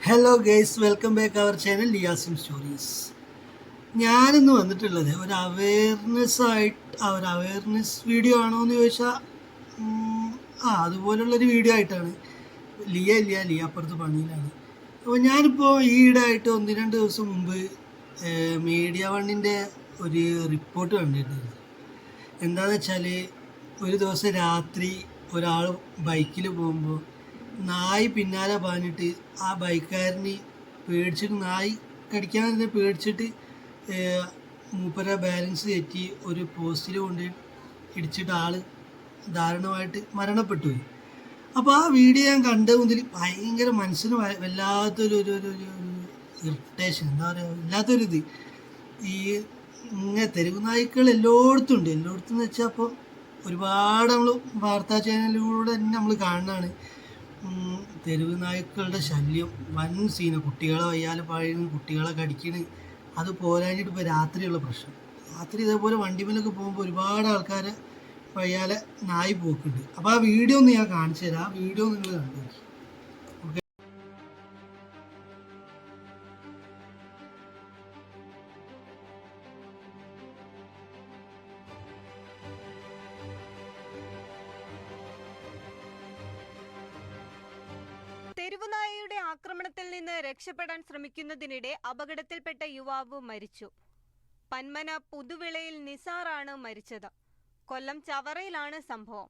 Hello guys, welcome back our channel ലിയാസിം stories. ഞാനിന്ന് വന്നിട്ടുള്ളത് ഒരു അവയർനെസ് വീഡിയോ ആണോ എന്ന് ചോദിച്ചാൽ അതുപോലുള്ളൊരു വീഡിയോ ആയിട്ടാണ്. ലിയ അപ്പുറത്ത് പണിയിലാണ്. അപ്പോൾ ഞാനിപ്പോൾ ഈയിടെയായിട്ട് 1-2 ദിവസം മുമ്പ് മീഡിയ വണ്ണിൻ്റെ ഒരു റിപ്പോർട്ട് കണ്ടിട്ടുണ്ട്. എന്താണെന്ന് വെച്ചാൽ, ഒരു ദിവസം രാത്രി ഒരാൾ ബൈക്കിൽ പോകുമ്പോൾ നായി പിന്നാലെ പാഞ്ഞിട്ട് ആ ബൈക്കുകാരന് പേടിച്ചിട്ട്, നായി കടിക്കാൻ തന്നെ പേടിച്ചിട്ട് മൂപ്പര ബാലൻസ് തെറ്റി ഒരു പോസ്റ്റിൽ കൊണ്ട് ഇടിച്ചിട്ട് ആൾ ദാരുണമായിട്ട് മരണപ്പെട്ടു പോയി. അപ്പോൾ ആ വീഡിയോ ഞാൻ കണ്ട മുതൽ ഭയങ്കര മനസ്സിന് വല്ലാത്തൊരു ഇറിറ്റേഷൻ, എന്താ പറയുക, വല്ലാത്തൊരിത്. ഈ ഇങ്ങനെ തെരുവ് നായ്ക്കൾ എല്ലായിടത്തും ഉണ്ട്. എല്ലായിടത്തും എന്ന് വെച്ചാൽ അപ്പോൾ ഒരുപാട് നമ്മൾ വാർത്താ ചാനലിലൂടെ തന്നെ നമ്മൾ കാണുന്നതാണ്. തെരുവ് നായ്ക്കളുടെ ശല്യം വൻ സീന. കുട്ടികളെ വയ്യാലെ പാഴുന്ന, കുട്ടികളെ കടിക്കണ്. അത് പോരാഞ്ഞിട്ട് ഇപ്പോൾ രാത്രിയുള്ള പ്രശ്നം. രാത്രി ഇതേപോലെ വണ്ടിമേലൊക്കെ പോകുമ്പോൾ ഒരുപാട് ആൾക്കാരെ വയ്യാലെ നായി പോക്കുണ്ട്. അപ്പോൾ ആ വീഡിയോ ഒന്ന് ഞാൻ കാണിച്ചു തരാം. ആ വീഡിയോ നിങ്ങൾ കണ്ടു. തെരുവുനായയുടെ ആക്രമണത്തിൽ നിന്ന് രക്ഷപ്പെടാൻ ശ്രമിക്കുന്നതിനിടെ അപകടത്തിൽപ്പെട്ട യുവാവ് മരിച്ചു. പന്മന പുതുവിളയിൽ നിസാറാണ് മരിച്ചത്. കൊല്ലം ചവറയിലാണ് സംഭവം.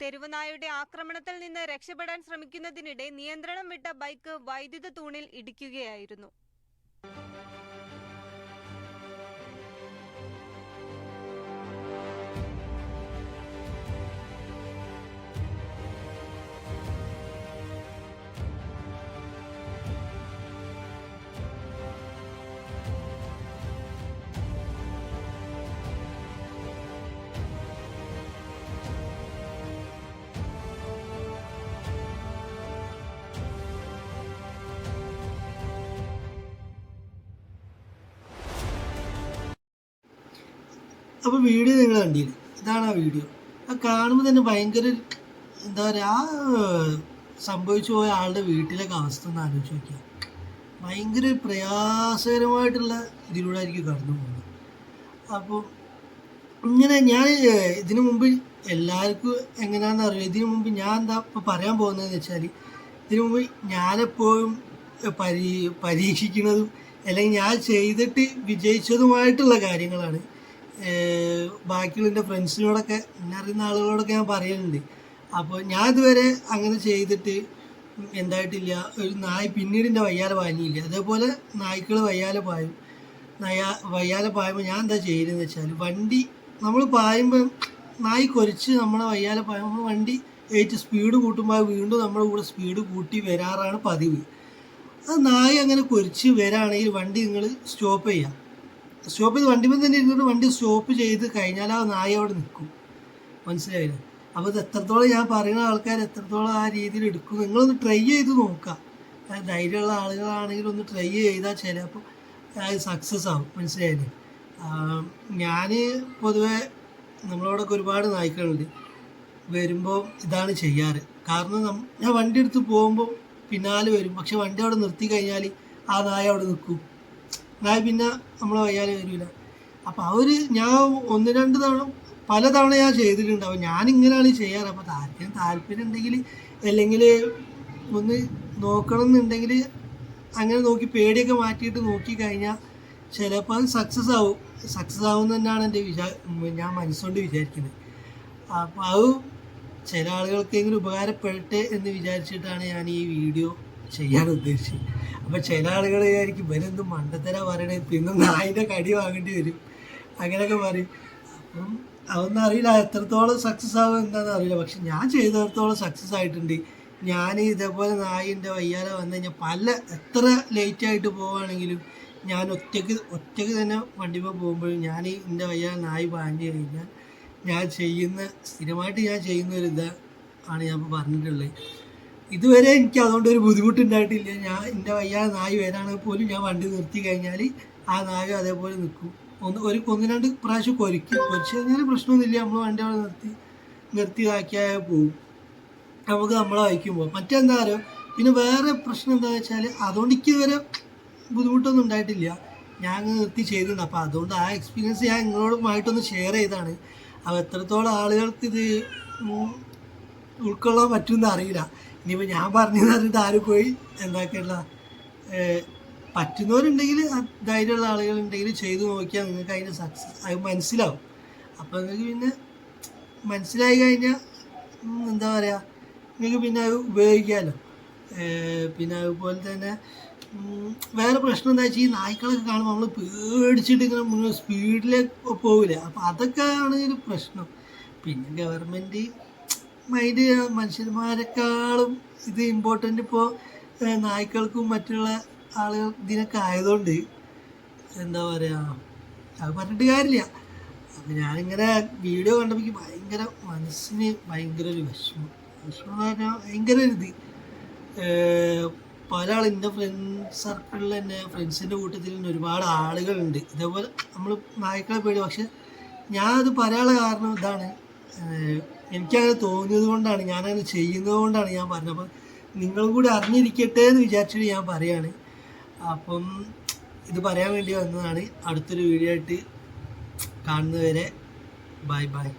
തെരുവുനായയുടെ ആക്രമണത്തിൽ നിന്ന് രക്ഷപ്പെടാൻ ശ്രമിക്കുന്നതിനിടെ നിയന്ത്രണം വിട്ട ബൈക്ക് വൈദ്യുത തൂണിൽ ഇടിക്കുകയായിരുന്നു. അപ്പോൾ വീഡിയോ നിങ്ങൾ കണ്ടില്ല, ഇതാണ് ആ വീഡിയോ. ആ കാണുമ്പോൾ തന്നെ ഭയങ്കര, എന്താ പറയുക, ആ സംഭവിച്ചു പോയ ആളുടെ വീട്ടിലൊക്കെ അവസ്ഥ ഒന്ന് ആലോചിച്ച് നോക്കിയാൽ ഭയങ്കര പ്രയാസകരമായിട്ടുള്ള ഇതിലൂടെ ആയിരിക്കും കടന്നു പോകുന്നത്. അപ്പോൾ ഇങ്ങനെ ഞാൻ ഇതിനു മുമ്പ് എല്ലാവർക്കും എങ്ങനെയാണെന്ന് അറിയാം. ഇതിനു മുമ്പ് ഞാൻ എന്താ ഇപ്പോൾ പറയാൻ പോകുന്നതെന്ന് വെച്ചാൽ, ഇതിനു മുമ്പ് ഞാനെപ്പോഴും പരീക്ഷിക്കുന്നതും അല്ലെങ്കിൽ ഞാൻ ചെയ്തിട്ട് വിജയിച്ചതുമായിട്ടുള്ള കാര്യങ്ങളാണ് ബാക്കിയുള്ള എൻ്റെ ഫ്രണ്ട്സിനോടൊക്കെ, എന്നെ അറിയുന്ന ആളുകളോടൊക്കെ ഞാൻ പറയുന്നുണ്ട്. അപ്പോൾ ഞാൻ ഇതുവരെ അങ്ങനെ ചെയ്തിട്ട് എന്തായിട്ടില്ല. ഒരു നായ് പിന്നീട് എൻ്റെ വയ്യാലെ പാഞ്ഞില്ല. അതേപോലെ നായ്ക്കൾ വയ്യാലെ പായുമ്പോൾ ഞാൻ എന്താ ചെയ്യുന്നതെന്ന് വെച്ചാൽ, വണ്ടി നമ്മൾ പായുമ്പോൾ നായ് കൊരിച്ച് നമ്മളെ വയ്യാലെ പായുമ്പോൾ വണ്ടി ഏറ്റവും സ്പീഡ് കൂട്ടുമ്പോൾ വീണ്ടും നമ്മുടെ കൂടെ സ്പീഡ് കൂട്ടി വരാറാണ് പതിവ്. അത് നായ് അങ്ങനെ കൊരിച്ച് വരാണെങ്കിൽ വണ്ടി നിങ്ങൾ സ്റ്റോപ്പ് ചെയ്യാം. സ്റ്റോപ്പ് ചെയ്ത് വണ്ടിമേൽ തന്നെ ഇരുന്നിട്ട് വണ്ടി സ്റ്റോപ്പ് ചെയ്ത് കഴിഞ്ഞാൽ ആ നായ അവിടെ നിൽക്കും. മനസ്സിലായില്ല? അപ്പോൾ ഇത് എത്രത്തോളം ഞാൻ പറയുന്ന ആൾക്കാർ എത്രത്തോളം ആ രീതിയിൽ എടുക്കും, നിങ്ങളൊന്ന് ട്രൈ ചെയ്ത് നോക്കുക. ധൈര്യമുള്ള ആളുകളാണെങ്കിൽ ഒന്ന് ട്രൈ ചെയ്താൽ ചിലപ്പോൾ അത് സക്സസ് ആവും. മനസ്സിലായില്ലേ? ഞാൻ പൊതുവെ നമ്മളോടൊക്കെ ഒരുപാട് നായ്ക്കളുണ്ട്. വരുമ്പോൾ ഇതാണ് ചെയ്യാറ്. കാരണം ഞാൻ വണ്ടി എടുത്ത് പോകുമ്പോൾ പിന്നാലെ വരും. പക്ഷെ വണ്ടി അവിടെ നിർത്തി കഴിഞ്ഞാൽ ആ നായ അവിടെ നിൽക്കും. നായ പിന്നെ നമ്മളെ വയ്യാലെ വരില്ല. അപ്പോൾ ഞാൻ 1-2 തവണ പലതവണ ഞാൻ ചെയ്തിട്ടുണ്ട്. അപ്പോൾ ഞാനിങ്ങനെയാണ് ചെയ്യാറ്. അപ്പോൾ താല്പര്യം ഉണ്ടെങ്കിൽ, അല്ലെങ്കിൽ ഒന്ന് നോക്കണം എന്നുണ്ടെങ്കിൽ അങ്ങനെ നോക്കി പേടിയൊക്കെ മാറ്റിയിട്ട് നോക്കിക്കഴിഞ്ഞാൽ ചിലപ്പോൾ അത് സക്സസ് ആവും തന്നെയാണ് ഞാൻ മനസ്സുകൊണ്ട് വിചാരിക്കുന്നത്. അപ്പോൾ അത് ചില ആളുകൾക്കെങ്കിലും ഉപകാരപ്പെടട്ടെ എന്ന് വിചാരിച്ചിട്ടാണ് ഞാൻ ഈ വീഡിയോ ചെയ്യാൻ ഉദ്ദേശിച്ചത്. അപ്പോൾ ചില ആളുകൾ വിചാരിക്കും ഇവരെന്തും മണ്ടത്തര പറയണേ, പിന്നെ നായിൻ്റെ കടി വാങ്ങേണ്ടി വരും, അങ്ങനെയൊക്കെ പറയും. അപ്പം അതൊന്നും അറിയില്ല, എത്രത്തോളം സക്സസ് ആവും എന്താണെന്ന് അറിയില്ല. പക്ഷെ ഞാൻ ചെയ്തിടത്തോളം സക്സസ് ആയിട്ടുണ്ട്. ഞാൻ ഇതേപോലെ നായിൻ്റെ വയ്യാതെ വന്നു കഴിഞ്ഞാൽ എത്ര ലേറ്റായിട്ട് പോവുകയാണെങ്കിലും ഞാൻ ഒറ്റയ്ക്ക് തന്നെ വണ്ടിമേൽ പോകുമ്പോഴും ഞാൻ എൻ്റെ വയ്യാതെ നായി പാഞ്ഞു കഴിഞ്ഞാൽ സ്ഥിരമായിട്ട് ഞാൻ ചെയ്യുന്ന ഒരു ഇതാണ് ഞാൻ ഇപ്പോൾ പറഞ്ഞിട്ടുള്ളത്. ഇതുവരെ എനിക്ക് അതുകൊണ്ടൊരു ബുദ്ധിമുട്ടുണ്ടായിട്ടില്ല. ഞാൻ എൻ്റെ വയ്യാതെ നായി വരാണെങ്കിൽ പോലും ഞാൻ വണ്ടി നിർത്തി കഴിഞ്ഞാൽ ആ നായ അതേപോലെ നിൽക്കും. 1-2 പ്രാവശ്യം കൊരിച്ച് കഴിഞ്ഞാൽ പ്രശ്നമൊന്നുമില്ല. നമ്മൾ വണ്ടി അവിടെ നിർത്തിയതാക്കിയാൽ പോകും. നമുക്ക് നമ്മളെ വഹിക്കുമ്പോൾ മറ്റെന്താ പറയുക, പിന്നെ വേറെ പ്രശ്നം എന്താണെന്ന് വെച്ചാൽ അതുകൊണ്ട് എനിക്ക് വരെ ബുദ്ധിമുട്ടൊന്നും ഉണ്ടായിട്ടില്ല, ഞാൻ നിർത്തി ചെയ്തിട്ടുണ്ട്. അപ്പോൾ അതുകൊണ്ട് ആ എക്സ്പീരിയൻസ് ഞാൻ നിങ്ങളോടുമായിട്ടൊന്ന് ഷെയർ ചെയ്താണ്. അപ്പോൾ എത്രത്തോളം ആളുകൾക്ക് ഇത് ഉൾക്കൊള്ളാൻ പറ്റുമെന്ന് അറിയില്ല. ഇനിയിപ്പോൾ ഞാൻ പറഞ്ഞു തന്നിട്ട് ആരും പോയി എന്താക്കിയുള്ള പറ്റുന്നവരുണ്ടെങ്കിൽ, ധൈര്യമുള്ള ആളുകളുണ്ടെങ്കിൽ ചെയ്തു നോക്കിയാൽ നിങ്ങൾക്ക് അതിൻ്റെ സക്സസ് അത് മനസ്സിലാവും. അപ്പോൾ നിങ്ങൾക്ക് പിന്നെ മനസ്സിലായി കഴിഞ്ഞാൽ എന്താ പറയുക, നിങ്ങൾക്ക് പിന്നെ അത് ഉപയോഗിക്കാമല്ലോ. പിന്നെ അതുപോലെ തന്നെ വേറെ പ്രശ്നം എന്താ വെച്ചാൽ ഈ നായ്ക്കളൊക്കെ കാണുമ്പോൾ നമ്മൾ പേടിച്ചിട്ട് ഇങ്ങനെ മുന്നേ സ്പീഡിലേക്ക് പോകില്ല. അപ്പോൾ അതൊക്കെയാണ് ഒരു പ്രശ്നം. പിന്നെ ഗവൺമെൻറ് മൈൻഡ് മനുഷ്യന്മാരെക്കാളും ഇത് ഇമ്പോർട്ടൻ്റ് ഇപ്പോൾ നായ്ക്കൾക്കും മറ്റുള്ള ആളുകൾ ഇതിനൊക്കെ ആയതുകൊണ്ട് എന്താ പറയുക, അത് പറഞ്ഞിട്ട് കാര്യമില്ല. അപ്പം ഞാനിങ്ങനെ വീഡിയോ കണ്ടപ്പോൾ എനിക്ക് ഭയങ്കര മനസ്സിന് ഭയങ്കര ഒരു വിഷമം എന്ന് പറഞ്ഞാൽ ഭയങ്കര ഒരു ഇത്. പല ആൾ എൻ്റെ ഫ്രണ്ട്സ് സർക്കിളിൽ തന്നെ, ഫ്രണ്ട്സിൻ്റെ കൂട്ടത്തിൽ തന്നെ ഒരുപാട് ആളുകളുണ്ട് ഇതേപോലെ നമ്മൾ നായ്ക്കളെ പേടി. പക്ഷെ ഞാനത് പറയാനുള്ള കാരണം ഇതാണ്, എനിക്കങ്ങനെ തോന്നിയത് കൊണ്ടാണ്, ഞാനത് ചെയ്യുന്നത് കൊണ്ടാണ് ഞാൻ പറഞ്ഞത്. അപ്പം നിങ്ങളും കൂടി അറിഞ്ഞിരിക്കട്ടെ എന്ന് വിചാരിച്ചിട്ട് ഞാൻ പറയാണ്. അപ്പം ഇത് പറയാൻ വേണ്ടി വന്നതാണ്. അടുത്തൊരു വീഡിയോ ആയിട്ട് കാണുന്നവരെ ബൈ ബൈ.